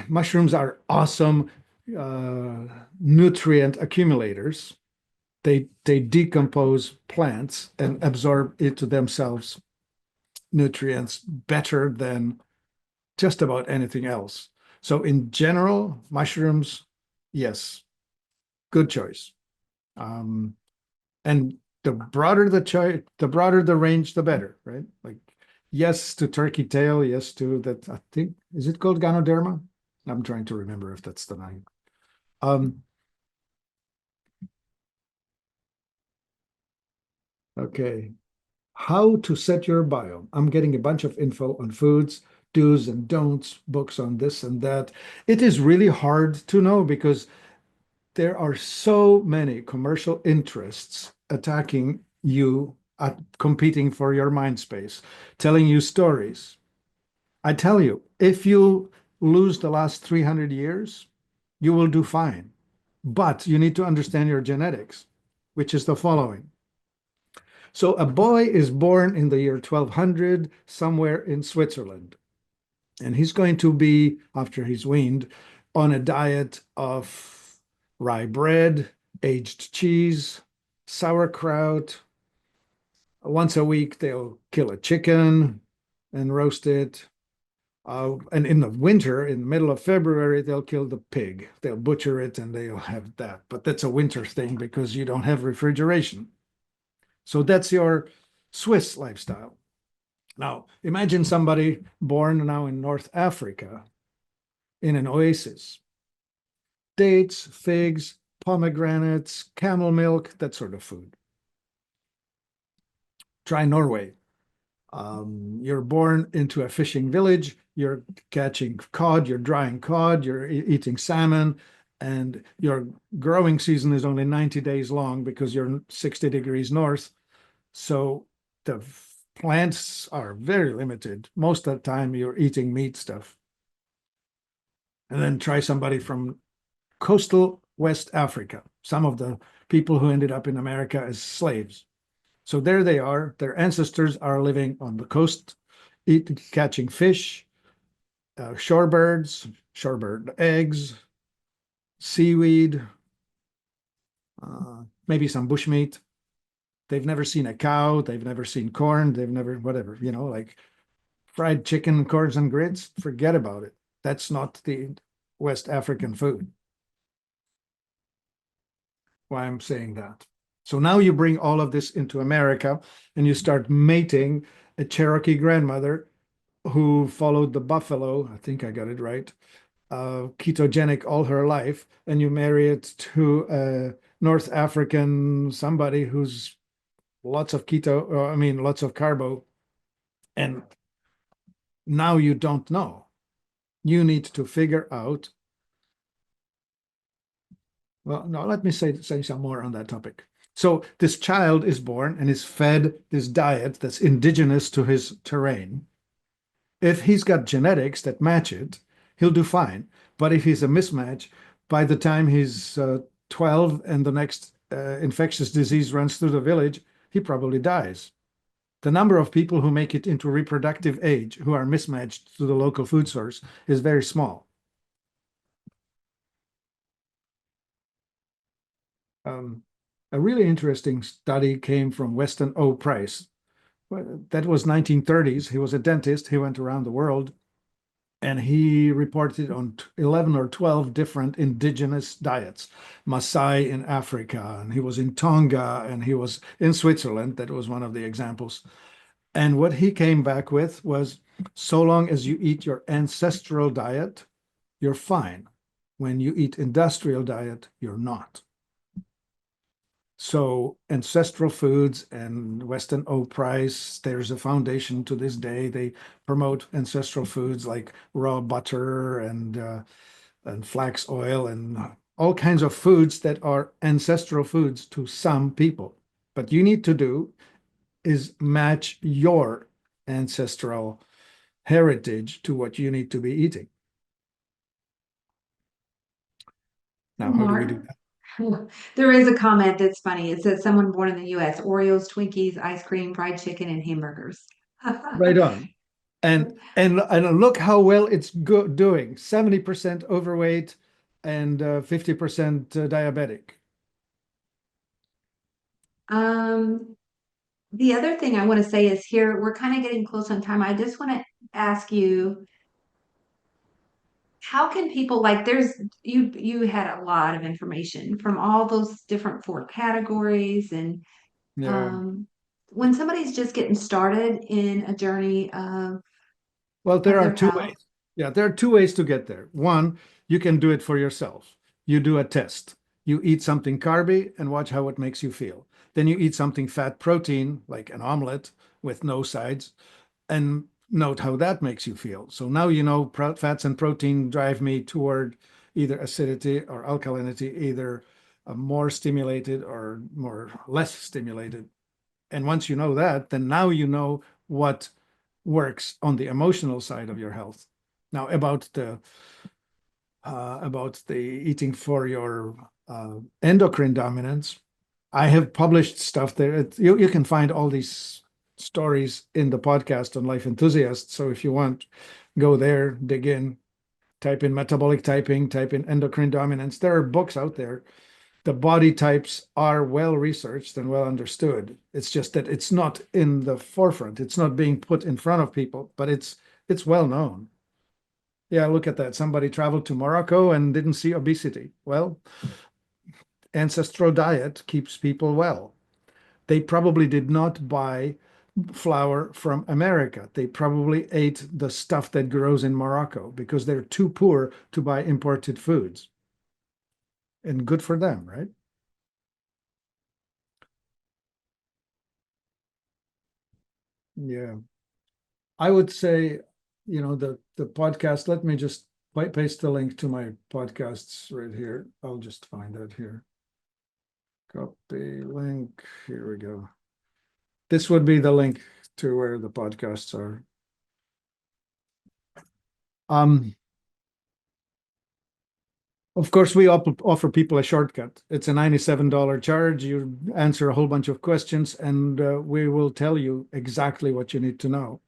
Mushrooms are awesome nutrient accumulators. They decompose plants and absorb into themselves nutrients better than just about anything else. So in general, mushrooms, yes, good choice. And the broader the choice, the broader the range, the better, right? Like yes to turkey tail, yes to that. I think is it called Ganoderma? I'm trying to remember if that's the name. Okay. How to set your biome. I'm getting a bunch of info on foods, do's and don'ts, books on this and that. It is really hard to know because there are so many commercial interests attacking you, competing for your mind space, telling you stories. I tell you, if you lose the last 300 years, you will do fine. But you need to understand your genetics, which is the following. So a boy is born in the year 1200 somewhere in Switzerland. And he's going to be, after he's weaned, on a diet of rye bread, aged cheese, sauerkraut. Once a week, they'll kill a chicken and roast it. And in the winter, in the middle of February, they'll kill the pig. They'll butcher it and they'll have that. But that's a winter thing because you don't have refrigeration. So that's your Swiss lifestyle. Now, imagine somebody born now in North Africa in an oasis. Dates, figs, pomegranates, camel milk, that sort of food. Try Norway. You're born into a fishing village, you're catching cod, you're drying cod, you're eating salmon, and your growing season is only 90 days long because you're 60 degrees north. So the plants are very limited. Most of the time, you're eating meat stuff. And then try somebody from coastal West Africa, some of the people who ended up in America as slaves. So there they are. Their ancestors are living on the coast, catching fish, shorebird eggs, seaweed, maybe some bushmeat. They've never seen a cow. They've never seen corn. They've never, whatever, like fried chicken, corns and grits. Forget about it. That's not the West African food. Why I'm saying that. So now you bring all of this into America and you start mating a Cherokee grandmother who followed the buffalo. I think I got it right. ketogenic all her life, and you marry it to a North African somebody who's lots of keto, or, I mean, lots of carbo, and now you don't know. You need to figure out. Well, no, let me say some more on that topic. So this child is born and is fed this diet that's indigenous to his terrain. If he's got genetics that match it, he'll do fine. But if he's a mismatch, by the time he's 12 and the next infectious disease runs through the village, he probably dies. The number of people who make it into reproductive age who are mismatched to the local food source is very small. A really interesting study came from Weston O. Price. That was 1930s. He was a dentist. He went around the world and he reported on 11 or 12 different indigenous diets. Maasai in Africa, and he was in Tonga, and he was in Switzerland. That was one of the examples. And what he came back with was, so long as you eat your ancestral diet, you're fine. When you eat industrial diet, you're not. So ancestral foods and Weston O. Price, there's a foundation to this day. They promote ancestral foods like raw butter and flax oil and all kinds of foods that are ancestral foods to some people. But you need to do is match your ancestral heritage to what you need to be eating. Now, how do we do Mark, that? there is a comment that's funny. It says someone born in the US, Oreos, Twinkies, ice cream, fried chicken, and hamburgers. Right on. And look how well it's doing. 70% overweight and 50% diabetic. Um, the other thing I want to say is here, we're kind of getting close on time. I just want to ask you, how can people like you had a lot of information from all those different four categories and Yeah. um when somebody's just getting started in a journey Well, there of are their two health. ways. Yeah, there are two ways to get there. One, you can do it for yourself. You do a test. You eat something carby and watch how it makes you feel. Then you eat something fat protein, like an omelet with no sides, and note how that makes you feel. So now you know fats and protein drive me toward either acidity or alkalinity, either more stimulated or more less stimulated. And once you know that, then now you know what works on the emotional side of your health. Now about the eating for your endocrine dominance, I have published stuff there. You can find all these stories in the podcast on Life Enthusiast. So if you want, go there, dig in, type in metabolic typing, type in endocrine dominance. There are books out there. The body types are well researched and well understood. It's just that it's not in the forefront. It's not being put in front of people, but it's well known. Yeah, look at that. Somebody traveled to Morocco and didn't see obesity. Well, ancestral diet keeps people well. They probably did not buy flour from America. They probably ate the stuff that grows in Morocco because they're too poor to buy imported foods. And good for them, right? Yeah. I would say, the podcast, let me just paste the link to my podcasts right here. I'll just find that here. Copy link. Here we go. This would be the link to where the podcasts are. Um, of course, we offer people a shortcut. It's a $97 charge. You answer a whole bunch of questions, and we will tell you exactly what you need to know.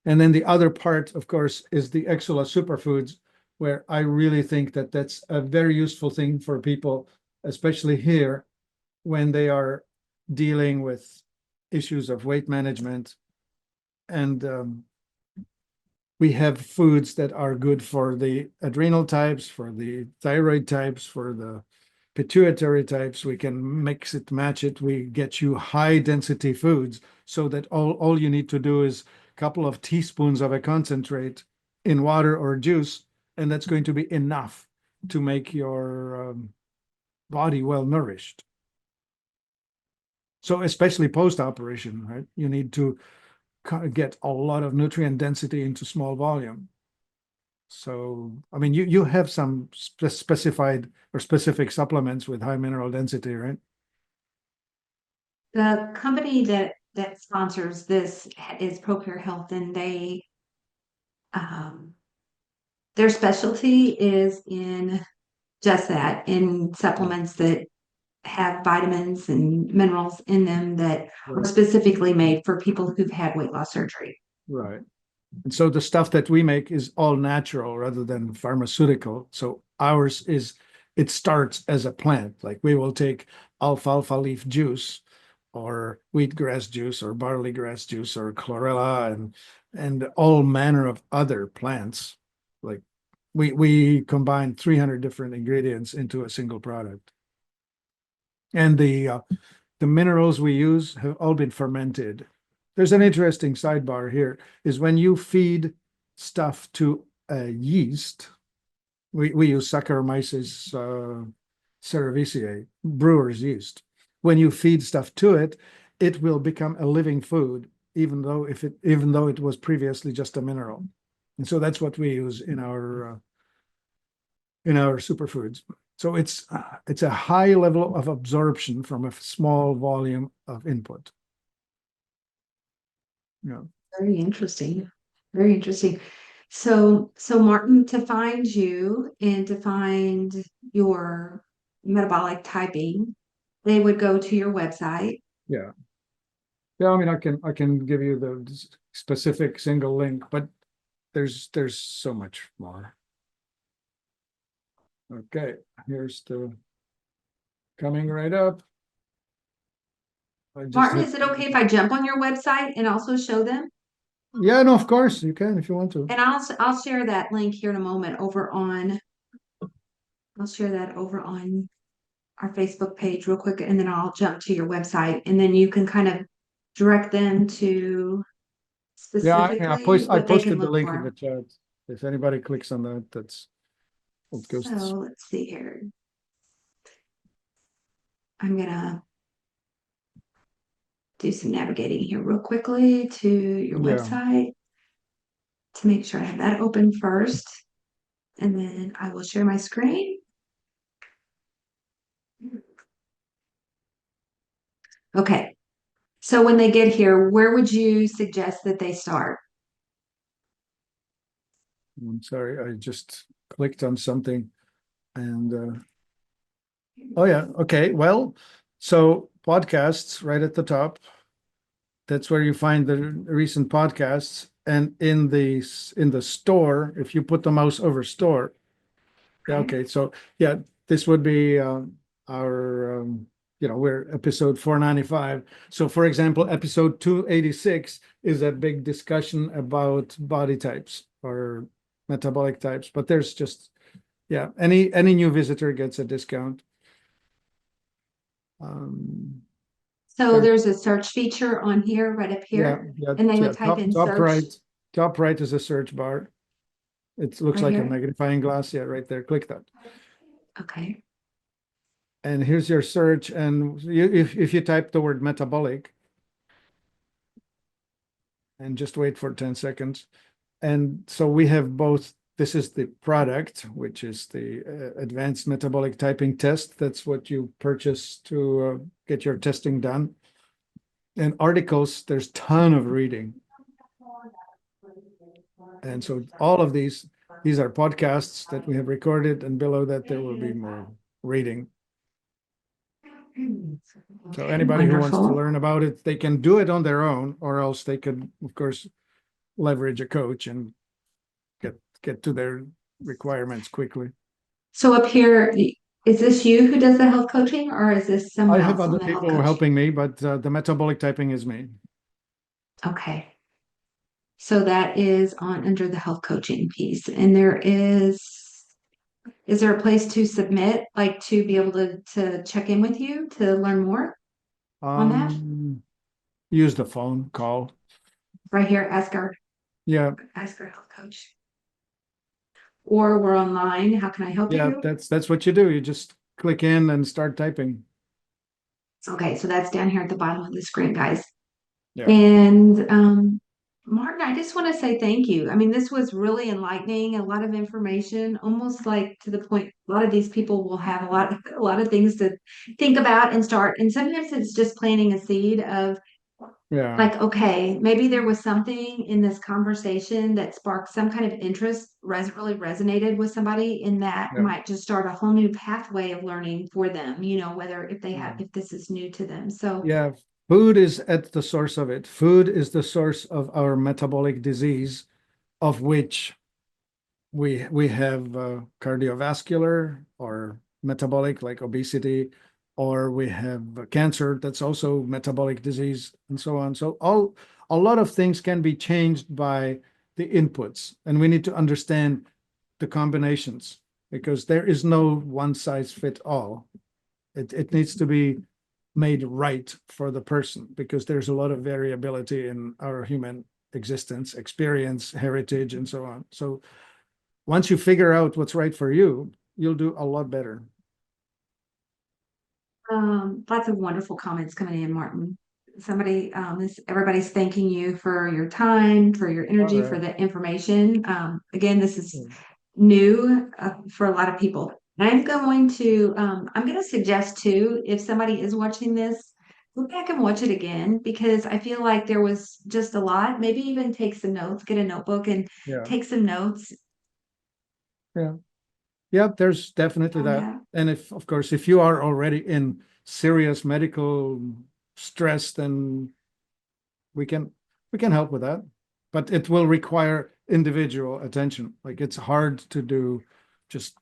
And then the other part, of course, is the Exula Superfoods, where I really think that that's a very useful thing for people, especially here when they are dealing with issues of weight management. And we have foods that are good for the adrenal types, for the thyroid types, for the pituitary types. We can mix it, match it. We get you high density foods so that all you need to do is a couple of teaspoons of a concentrate in water or juice, and that's going to be enough to make your body well nourished. So especially post-operation, right? You need to get a lot of nutrient density into small volume. So, I mean, you have some specified or specific supplements with high mineral density, right? The company that sponsors this is ProCare Health, and um, their specialty is in just that, in supplements that have vitamins and minerals in them that are Right. specifically made for people who've had weight loss surgery. Right. And so the stuff that we make is all natural rather than pharmaceutical. So ours is, it starts as a plant. Like we will take alfalfa leaf juice or wheatgrass juice or barley grass juice or chlorella and all manner of other plants. Like we combine 300 different ingredients into a single product. And the minerals we use have all been fermented. There's an interesting sidebar here, is when you feed stuff to a yeast, we use Saccharomyces cerevisiae, brewer's yeast. When you feed stuff to it, it will become a living food, even though it was previously just a mineral. And so that's what we use in our superfoods. So it's a high level of absorption from a small volume of input. Yeah. Very interesting. Very interesting. So Martin, to find you and to find your metabolic typing, they would go to your website. Yeah. Yeah, I mean, I can give you the specific single link, but there's so much more. Okay, here's the coming right up. I just Martin, hit. is it okay if I jump on your website and also show them? Yeah, no, of course you can if you want to. And I'll share that link here in a moment I'll share that over on our Facebook page real quick, and then I'll jump to your website, and then you can kind of direct them to Yeah, I specifically I what they can posted the look link in the for. chat. If anybody clicks on that, that's it goes. So let's see here. I'm gonna do some navigating here real quickly to your Yeah. website to make sure I have that open first, and then I will share my screen. Okay. So when they get here, where would you suggest that they start? I'm sorry, I just clicked on something and oh yeah, okay. Well, so podcasts right at the top. That's where you find the recent podcasts. And in the store, if you put the mouse over store, yeah, Okay. okay. So yeah, this would be our we're episode 495. So for example, episode 286 is a big discussion about body types or metabolic types, but there's just yeah, any new visitor gets a discount. Um, So there, there's a search feature on here, right up yeah, here, yeah, and they yeah. would type in Top search right, top right is a search bar. It looks right like a here. magnifying glass. Yeah, right there. Click that. Okay. And here's your search. And if you type the word metabolic and just wait for 10 seconds. And so we have both. This is the product, which is the advanced metabolic typing test. That's what you purchase to get your testing done. And articles, there's ton of reading. And so all of these are podcasts that we have recorded, and below that there will be more reading. So Okay, anybody who wants to wonderful. learn about it, they can do it on their own, or else they could, of course, leverage a coach and get to their requirements quickly. So up here, is this you who does the health coaching, or is this I someone have else on other the health people coaching? helping me, but the metabolic typing is me. Okay. So that is on under the health coaching piece. And is there a place to submit, like to be able to check in with you to learn more on that? Use the phone call. Right here, Yeah, ask our health coach. or we're online. How can I help Yeah, you? that's what you do. You just click in and start typing. Okay, so that's down here at the bottom of the screen, guys. Yeah. And Martin, I just want to say thank you. I mean, this was really enlightening, a lot of information, almost like to the point a lot of these people will have a lot of things to think about and start. And sometimes it's just planting a seed of Yeah. like, okay, maybe there was something in this conversation that sparked some kind of interest, really resonated with somebody, and that Yeah. might just start a whole new pathway of learning for them, whether if they have, Yeah. if this is new to them. So, Yeah. Food is at the source of it. Food is the source of our metabolic disease, of which we have cardiovascular or metabolic, like obesity, or we have cancer, that's also metabolic disease, and so on. So a lot of things can be changed by the inputs, and we need to understand the combinations, because there is no one size fit all. It needs to be made right for the person, because there's a lot of variability in our human existence, experience, heritage, and so on. So once you figure out what's right for you, you'll do a lot better. lots of wonderful comments coming in, Martin. Everybody's thanking you for your time, for your All energy, for right. the information. Again, this is new for a lot of people. I'm going to suggest too, if somebody is watching this, go back and watch it again because I feel like there was just a lot. Maybe even take some notes, get a notebook and Yeah. take some notes Yeah. Yeah, there's definitely on that. that. And if, of course, if you are already in serious medical stress, then we can we can help with that. But it will require individual attention. Like, it's hard to do just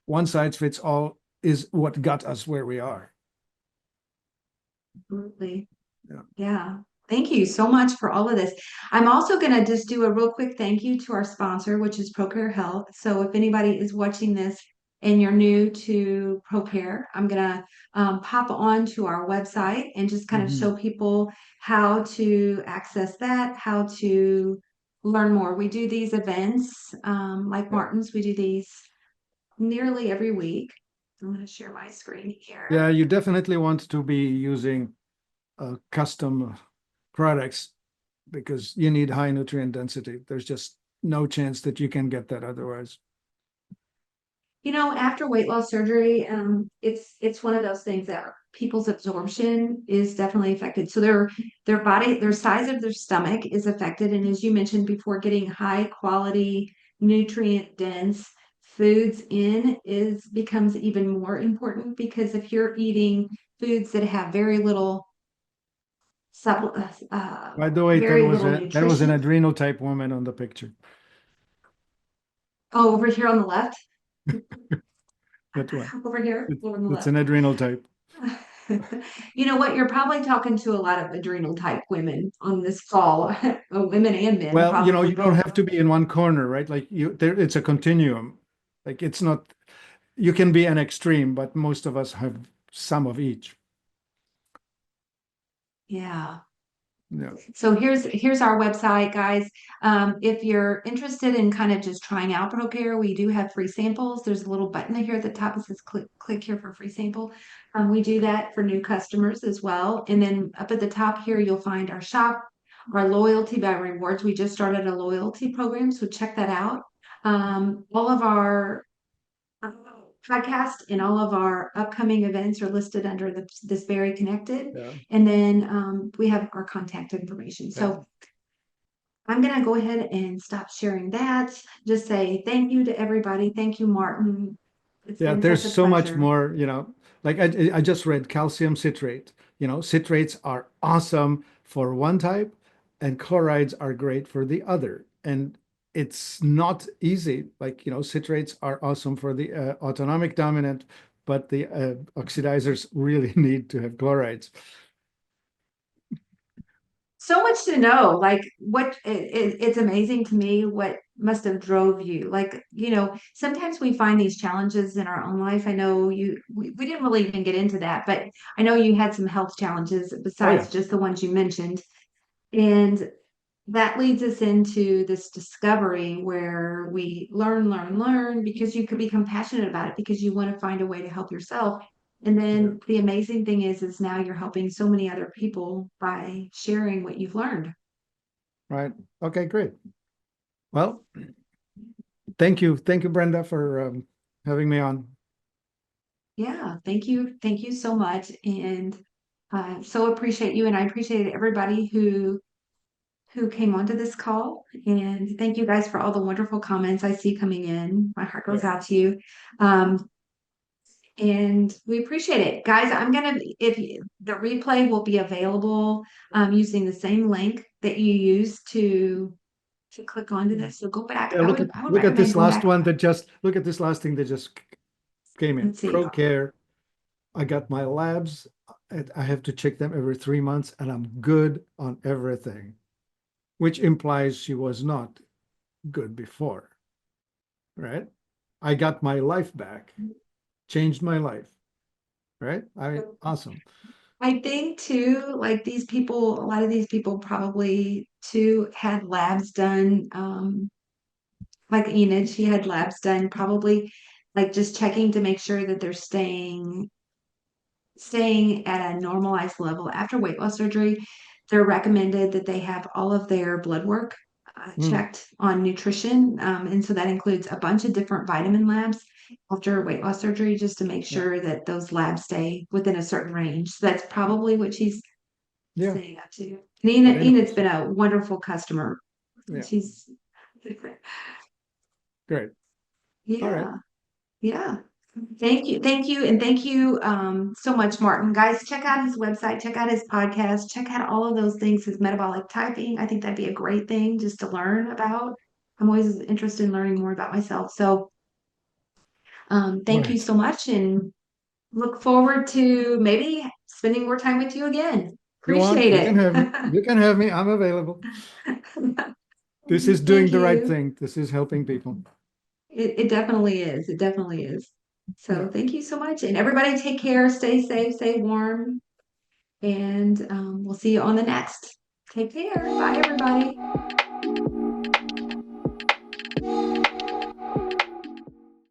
one size fits all is what got us where we are. Absolutely. Yeah. Yeah. Thank you so much for all of this. I'm also going to just do a real quick thank you to our sponsor, which is ProCare Health. So if anybody is watching this and you're new to ProCare, I'm going to pop on to our website and just kind of Mhm. show people how to access that, how to learn more. We do these events, like Yeah. Martin's, we do these nearly every week. I'm going to share my screen Yeah, here. you definitely want to be using custom products, because you need high nutrient density. There's just no chance that you can get that otherwise. After weight loss surgery, it's one of those things that people's absorption is definitely affected. So their size of their stomach is affected, and as you mentioned before, getting high quality, nutrient dense foods in is becomes even more important because if you're eating foods that have By the way, very little that was an nutrition. adrenal type woman on the picture. Oh, over here on the left, That one. over here, It, over on the it's left. an adrenal type. You know what? You're probably talking to a lot of adrenal type women on this call, women and men, Well, probably you don't both. have to be in one corner, right? Like, it's a continuum. Like, it's not, you can be an extreme, but most of us have some of each. Yeah. Yeah. So here's our website, guys. If you're interested in kind of just trying out ProCare, we do have free samples. There's a little button here at the top that says click here for free sample. We do that for new customers as well. And then up at the top here, you'll find our shop, our loyalty by rewards. We just started a loyalty program, so check that out. All of our uh, podcast and all of our upcoming events are listed under this Very Connected. Yeah. And then we have our contact information. Yeah. So I'm going to go ahead and stop sharing that. Just say thank you to everybody. Thank you, Martin. It's Yeah, been there's such a so much pleasure. more, like I just read calcium citrate. Citrates are awesome for one type and chlorides are great for the other. And it's not easy. Like, citrates are awesome for the autonomic dominant, but the oxidizers really need to have chlorides. So much to know. Like it's amazing to me what must have drove you. Like, sometimes we find these challenges in our own life. I know we didn't really even get into that, but I know you had some health challenges Oh, yeah. besides just the ones you mentioned. And that leads us into this discovery where we learn, because you could become passionate about it because you want to find a way to help yourself. And Yeah. then the amazing thing is now you're helping so many other people by sharing what you've learned. Right. Okay, great. Well, thank you. Thank you, Brenda, for having me on. Yeah, thank you. Thank you so much. And so appreciate you. And I appreciate everybody who came onto this call. And thank you guys for all the wonderful comments I see coming in. My heart Yeah. goes out to you. Um, and we appreciate it. Guys, the replay will be available using the same link that you used to click onto this. So go back. Yeah, I would look at recommend this going last back. one that just look at this last thing that just came in. Let's see. ProCare. I got my labs. I have to check them every 3 months, and I'm good on everything, which implies she was not good before, right? I got my life back, changed my life, right? Awesome. I think too, like these people, a lot of these people probably too had labs done. Like Enid, she had labs done, probably like just checking to make sure that they're staying at a normalized level after weight loss surgery. They're recommended that they have all of their blood work Mm, checked on nutrition. And so that includes a bunch of different vitamin labs after weight loss surgery, just to make yeah, sure that those labs stay within a certain range. So that's probably what she's yeah. saying up to. But Enid's anyways, been a wonderful customer. yeah, She's, great. All right. yeah, yeah. Thank you, and thank you so much, Martin. Guys, check out his website, check out his podcast, check out all of those things, his metabolic typing. I think that'd be a great thing just to learn about. I'm always interested in learning more about myself. So All thank you right. so much and look forward to maybe spending more time with you again. If you want, Appreciate you can it. have me. You can have me. I'm available. This is doing Thank the right you. thing. This is helping people. It definitely is. It definitely is. Yeah. So thank you so much. And everybody take care, stay safe, stay warm, and we'll see you on the next. Take care. Bye, everybody.